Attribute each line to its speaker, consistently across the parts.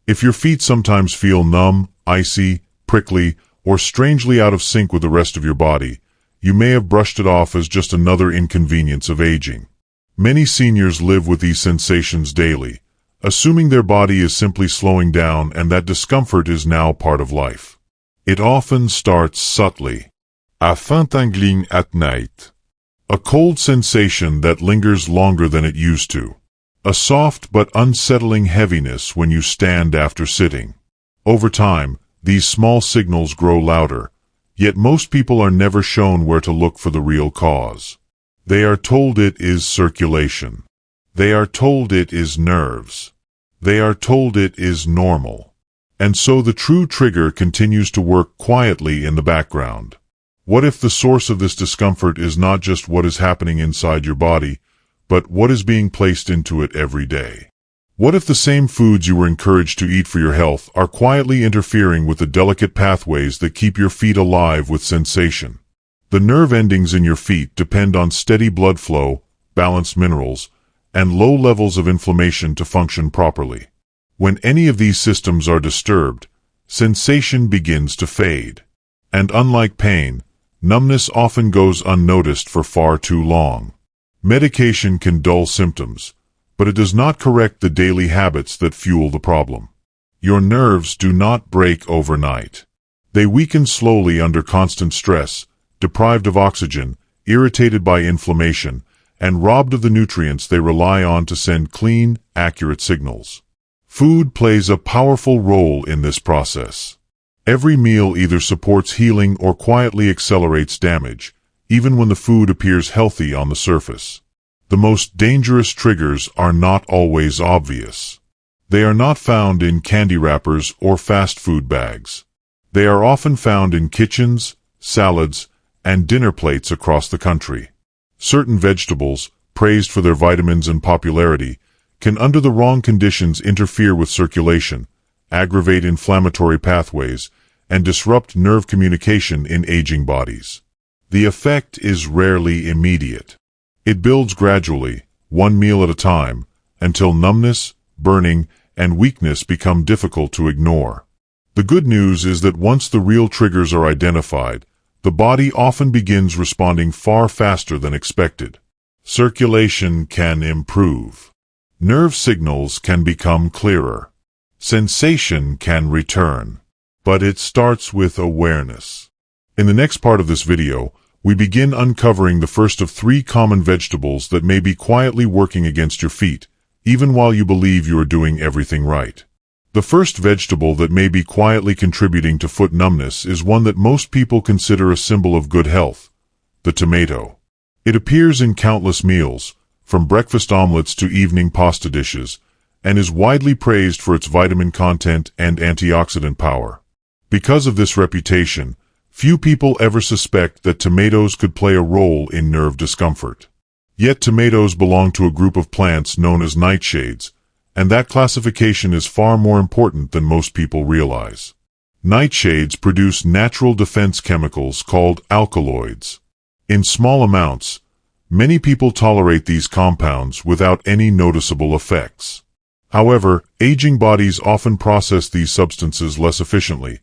Speaker 1: If your feet sometimes feel numb, icy, prickly, or strangely out of sync with the rest of your body, you may have brushed it off as just another inconvenience of aging. Many seniors live with these sensations daily, assuming their body is simply slowing down and that discomfort is now part of life. It often starts subtly. A faint tingling at night. A cold sensation that lingers longer than it used to. A soft but unsettling heaviness when you stand after sitting. Over time, these small signals grow louder, yet most people are never shown where to look for the real cause. They are told it is circulation. They are told it is nerves. They are told it is normal. And so the true trigger continues to work quietly in the background. What if the source of this discomfort is not just what is happening inside your body, but what is being placed into it every day? What if the same foods you were encouraged to eat for your health are quietly interfering with the delicate pathways that keep your feet alive with sensation? The nerve endings in your feet depend on steady blood flow, balanced minerals, and low levels of inflammation to function properly. When any of these systems are disturbed, sensation begins to fade. And unlike pain, numbness often goes unnoticed for far too long. Medication can dull symptoms, but it does not correct the daily habits that fuel the problem. Your nerves do not break overnight. They weaken slowly under constant stress, deprived of oxygen, irritated by inflammation, and robbed of the nutrients they rely on to send clean, accurate signals. Food plays a powerful role in this process. Every meal either supports healing or quietly accelerates damage, even when the food appears healthy on the surface. The most dangerous triggers are not always obvious. They are not found in candy wrappers or fast food bags. They are often found in kitchens, salads, and dinner plates across the country. Certain vegetables, praised for their vitamins and popularity, can under the wrong conditions interfere with circulation, aggravate inflammatory pathways, and disrupt nerve communication in aging bodies. The effect is rarely immediate. It builds gradually, one meal at a time, until numbness, burning, and weakness become difficult to ignore. The good news is that once the real triggers are identified, the body often begins responding far faster than expected. Circulation can improve. Nerve signals can become clearer. Sensation can return. But it starts with awareness. In the next part of this video, we begin uncovering the first of 3 common vegetables that may be quietly working against your feet, even while you believe you are doing everything right. The first vegetable that may be quietly contributing to foot numbness is one that most people consider a symbol of good health: the tomato. It appears in countless meals, from breakfast omelets to evening pasta dishes, and is widely praised for its vitamin content and antioxidant power. Because of this reputation, few people ever suspect that tomatoes could play a role in nerve discomfort. Yet tomatoes belong to a group of plants known as nightshades, and that classification is far more important than most people realize. Nightshades produce natural defense chemicals called alkaloids. In small amounts, many people tolerate these compounds without any noticeable effects. However, aging bodies often process these substances less efficiently,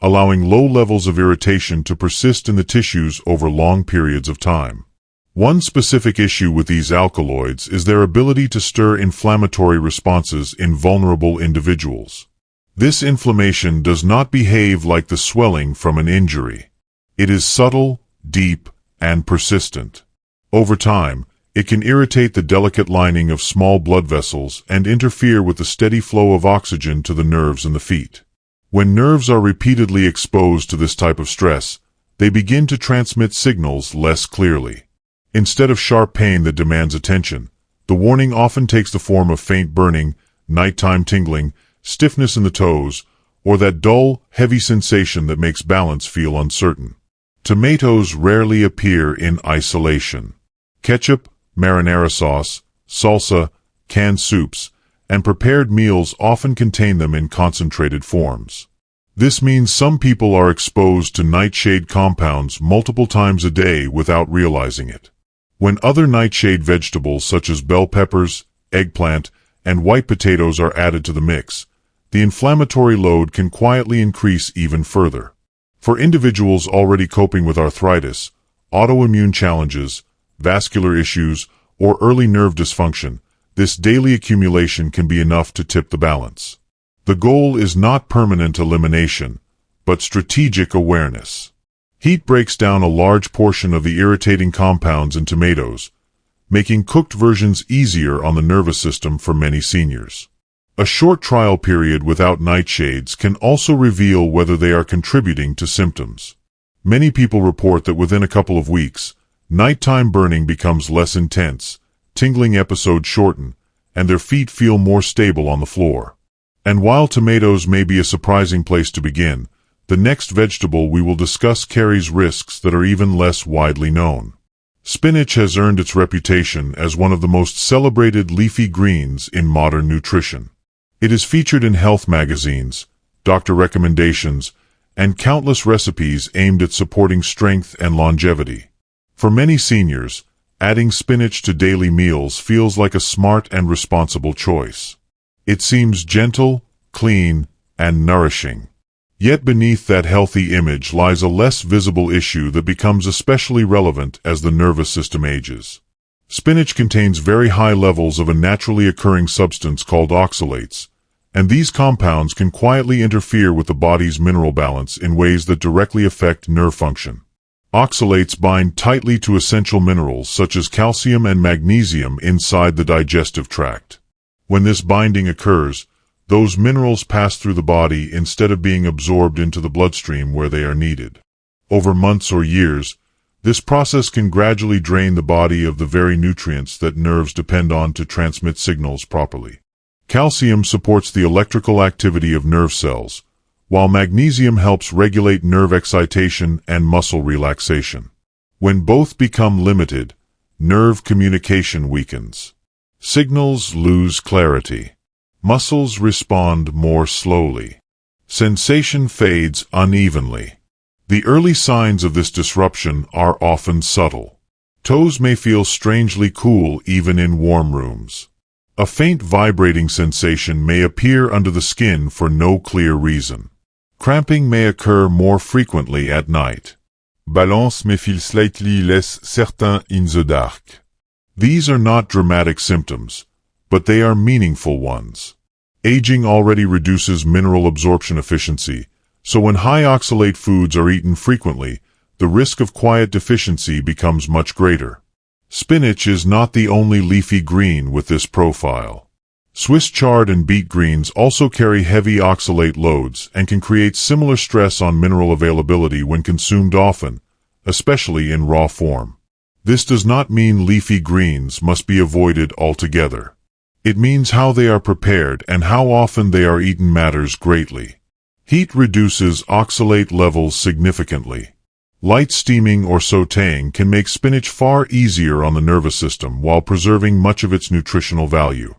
Speaker 1: allowing low levels of irritation to persist in the tissues over long periods of time. One specific issue with these alkaloids is their ability to stir inflammatory responses in vulnerable individuals. This inflammation does not behave like the swelling from an injury. It is subtle, deep, and persistent. Over time, it can irritate the delicate lining of small blood vessels and interfere with the steady flow of oxygen to the nerves in the feet. When nerves are repeatedly exposed to this type of stress, they begin to transmit signals less clearly. Instead of sharp pain that demands attention, the warning often takes the form of faint burning, nighttime tingling, stiffness in the toes, or that dull, heavy sensation that makes balance feel uncertain. Tomatoes rarely appear in isolation. Ketchup, marinara sauce, salsa, canned soups, and prepared meals often contain them in concentrated forms. This means some people are exposed to nightshade compounds multiple times a day without realizing it. When other nightshade vegetables such as bell peppers, eggplant, and white potatoes are added to the mix, the inflammatory load can quietly increase even further. For individuals already coping with arthritis, autoimmune challenges, vascular issues, or early nerve dysfunction, this daily accumulation can be enough to tip the balance. The goal is not permanent elimination, but strategic awareness. Heat breaks down a large portion of the irritating compounds in tomatoes, making cooked versions easier on the nervous system for many seniors. A short trial period without nightshades can also reveal whether they are contributing to symptoms. Many people report that within a couple of weeks, nighttime burning becomes less intense, tingling episodes shorten, and their feet feel more stable on the floor. And while tomatoes may be a surprising place to begin, the next vegetable we will discuss carries risks that are even less widely known. Spinach has earned its reputation as one of the most celebrated leafy greens in modern nutrition. It is featured in health magazines, doctor recommendations, and countless recipes aimed at supporting strength and longevity. For many seniors, adding spinach to daily meals feels like a smart and responsible choice. It seems gentle, clean, and nourishing. Yet beneath that healthy image lies a less visible issue that becomes especially relevant as the nervous system ages. Spinach contains very high levels of a naturally occurring substance called oxalates, and these compounds can quietly interfere with the body's mineral balance in ways that directly affect nerve function. Oxalates bind tightly to essential minerals such as calcium and magnesium inside the digestive tract. When this binding occurs, those minerals pass through the body instead of being absorbed into the bloodstream where they are needed. Over months or years, this process can gradually drain the body of the very nutrients that nerves depend on to transmit signals properly. Calcium supports the electrical activity of nerve cells, while magnesium helps regulate nerve excitation and muscle relaxation. When both become limited, nerve communication weakens. Signals lose clarity. Muscles respond more slowly. Sensation fades unevenly. The early signs of this disruption are often subtle. Toes may feel strangely cool even in warm rooms. A faint vibrating sensation may appear under the skin for no clear reason. Cramping may occur more frequently at night. Balance may feel slightly less certain in the dark. These are not dramatic symptoms, but they are meaningful ones. Aging already reduces mineral absorption efficiency, so when high oxalate foods are eaten frequently, the risk of quiet deficiency becomes much greater. Spinach is not the only leafy green with this profile. Swiss chard and beet greens also carry heavy oxalate loads and can create similar stress on mineral availability when consumed often, especially in raw form. This does not mean leafy greens must be avoided altogether. It means how they are prepared and how often they are eaten matters greatly. Heat reduces oxalate levels significantly. Light steaming or sautéing can make spinach far easier on the nervous system while preserving much of its nutritional value.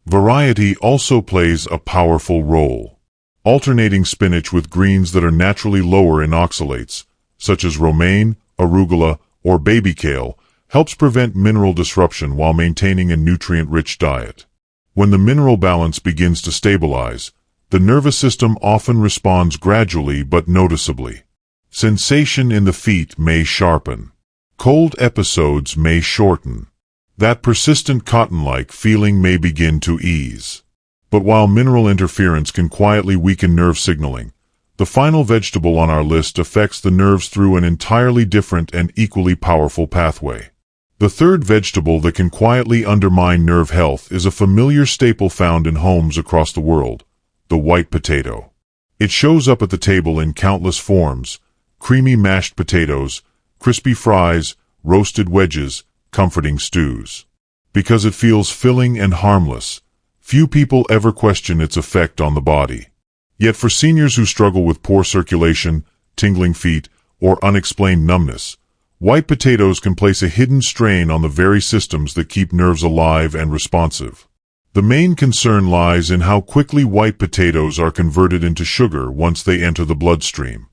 Speaker 1: Variety also plays a powerful role. Alternating spinach with greens that are naturally lower in oxalates, such as romaine, arugula, or baby kale, helps prevent mineral disruption while maintaining a nutrient-rich diet. When the mineral balance begins to stabilize, the nervous system often responds gradually but noticeably. Sensation in the feet may sharpen. Cold episodes may shorten. That persistent cotton-like feeling may begin to ease. But while mineral interference can quietly weaken nerve signaling, the final vegetable on our list affects the nerves through an entirely different and equally powerful pathway. The third vegetable that can quietly undermine nerve health is a familiar staple found in homes across the world, the white potato. It shows up at the table in countless forms: creamy mashed potatoes, crispy fries, roasted wedges, comforting stews. Because it feels filling and harmless, few people ever question its effect on the body. Yet for seniors who struggle with poor circulation, tingling feet, or unexplained numbness, white potatoes can place a hidden strain on the very systems that keep nerves alive and responsive. The main concern lies in how quickly white potatoes are converted into sugar once they enter the bloodstream.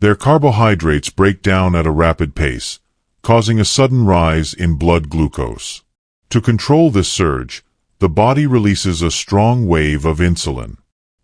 Speaker 1: Their carbohydrates break down at a rapid pace, causing a sudden rise in blood glucose. To control this surge, the body releases a strong wave of insulin.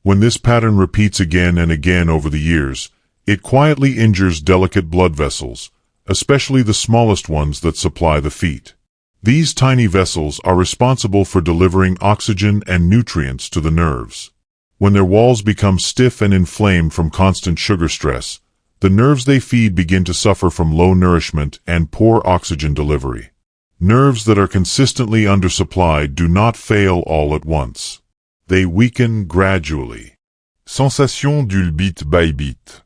Speaker 1: When this pattern repeats again and again over the years, it quietly injures delicate blood vessels, especially the smallest ones that supply the feet. These tiny vessels are responsible for delivering oxygen and nutrients to the nerves. When their walls become stiff and inflamed from constant sugar stress, the nerves they feed begin to suffer from low nourishment and poor oxygen delivery. Nerves that are consistently undersupplied do not fail all at once. They weaken gradually.
Speaker 2: Sensation du bit by bit.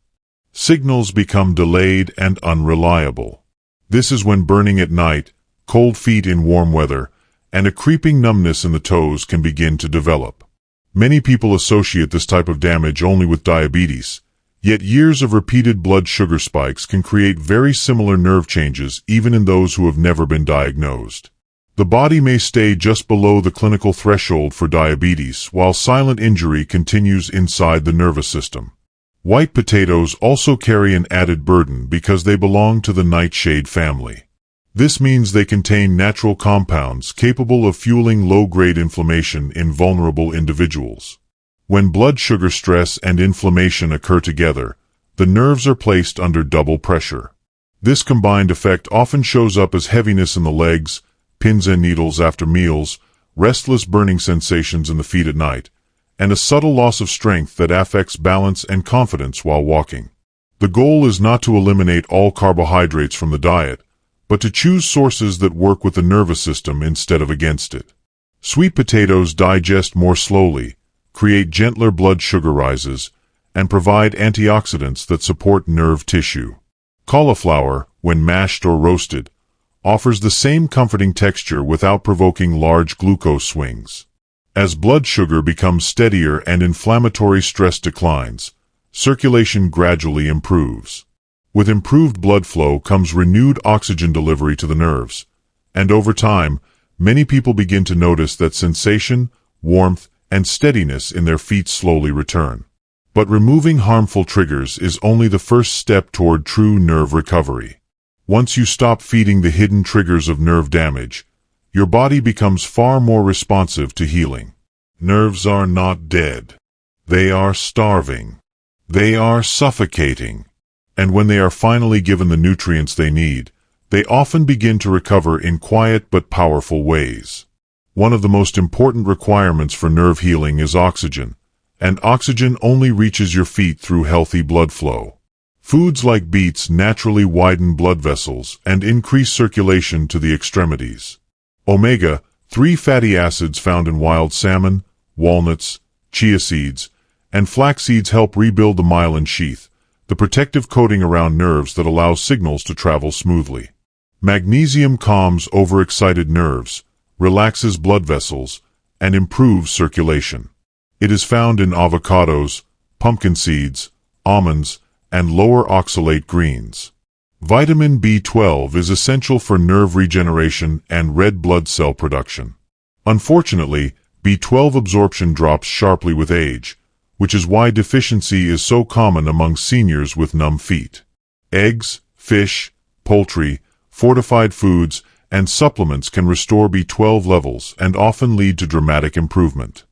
Speaker 1: Signals become delayed and unreliable. This is when burning at night, cold feet in warm weather, and a creeping numbness in the toes can begin to develop. Many people associate this type of damage only with diabetes, yet years of repeated blood sugar spikes can create very similar nerve changes even in those who have never been diagnosed. The body may stay just below the clinical threshold for diabetes while silent injury continues inside the nervous system. White potatoes also carry an added burden because they belong to the nightshade family. This means they contain natural compounds capable of fueling low-grade inflammation in vulnerable individuals. When blood sugar stress and inflammation occur together, the nerves are placed under double pressure. This combined effect often shows up as heaviness in the legs, pins and needles after meals, restless burning sensations in the feet at night, and a subtle loss of strength that affects balance and confidence while walking. The goal is not to eliminate all carbohydrates from the diet, but to choose sources that work with the nervous system instead of against it. Sweet potatoes digest more slowly, create gentler blood sugar rises, and provide antioxidants that support nerve tissue. Cauliflower, when mashed or roasted, offers the same comforting texture without provoking large glucose swings. As blood sugar becomes steadier and inflammatory stress declines, circulation gradually improves. With improved blood flow comes renewed oxygen delivery to the nerves, and over time, many people begin to notice that sensation, warmth, and steadiness in their feet slowly return. But removing harmful triggers is only the first step toward true nerve recovery. Once you stop feeding the hidden triggers of nerve damage, your body becomes far more responsive to healing. Nerves are not dead. They are starving. They are suffocating. And when they are finally given the nutrients they need, they often begin to recover in quiet but powerful ways. One of the most important requirements for nerve healing is oxygen, and oxygen only reaches your feet through healthy blood flow. Foods like beets naturally widen blood vessels and increase circulation to the extremities. Omega-3 fatty acids found in wild salmon, walnuts, chia seeds, and flax seeds help rebuild the myelin sheath, the protective coating around nerves that allows signals to travel smoothly. Magnesium calms overexcited nerves, relaxes blood vessels, and improves circulation. It is found in avocados, pumpkin seeds, almonds, and lower oxalate greens. Vitamin B12 is essential for nerve regeneration and red blood cell production. Unfortunately, B12 absorption drops sharply with age, which is why deficiency is so common among seniors with numb feet. Eggs, fish, poultry, fortified foods, and supplements can restore B12 levels and often lead to dramatic improvement.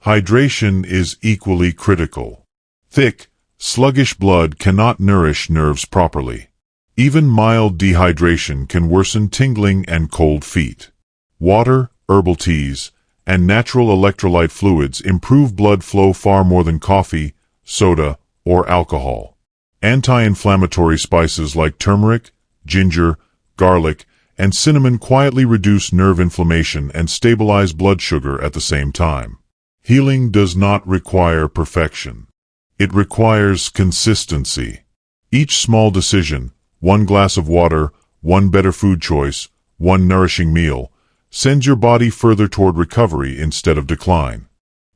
Speaker 1: Hydration is equally critical. Thick, sluggish blood cannot nourish nerves properly. Even mild dehydration can worsen tingling and cold feet. Water, herbal teas, and natural electrolyte fluids improve blood flow far more than coffee, soda, or alcohol. Anti-inflammatory spices like turmeric, ginger, garlic, and cinnamon quietly reduce nerve inflammation and stabilize blood sugar at the same time. Healing does not require perfection. It requires consistency. Each small decision, one glass of water, one better food choice, one nourishing meal, sends your body further toward recovery instead of decline.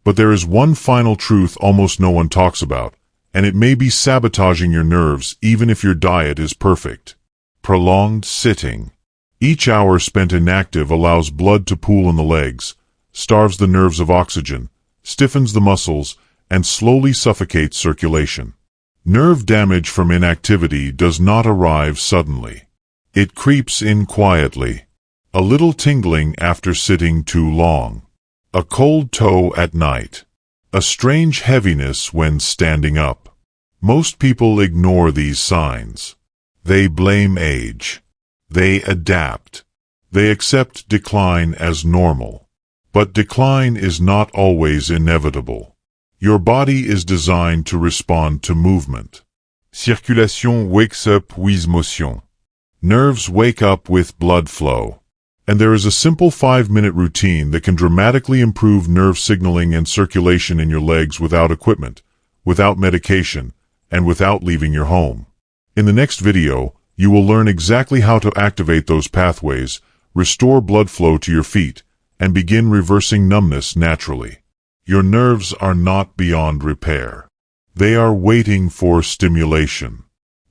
Speaker 1: But there is one final truth almost no one talks about, and it may be sabotaging your nerves even if your diet is perfect. Prolonged sitting. Each hour spent inactive allows blood to pool in the legs, starves the nerves of oxygen, stiffens the muscles, and slowly suffocates circulation. Nerve damage from inactivity does not arrive suddenly. It creeps in quietly. A little tingling after sitting too long. A cold toe at night. A strange heaviness when standing up. Most people ignore these signs. They blame age. They adapt. They accept decline as normal. But decline is not always inevitable. Your body is designed to respond to movement.
Speaker 2: Circulation wakes up with motion.
Speaker 1: Nerves wake up with blood flow. And there is a simple 5-minute routine that can dramatically improve nerve signaling and circulation in your legs without equipment, without medication, and without leaving your home. In the next video, you will learn exactly how to activate those pathways, restore blood flow to your feet, and begin reversing numbness naturally. Your nerves are not beyond repair. They are waiting for stimulation.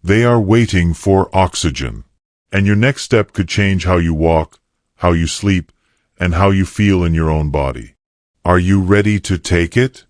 Speaker 1: They are waiting for oxygen. And your next step could change how you walk, how you sleep, and how you feel in your own body. Are you ready to take it?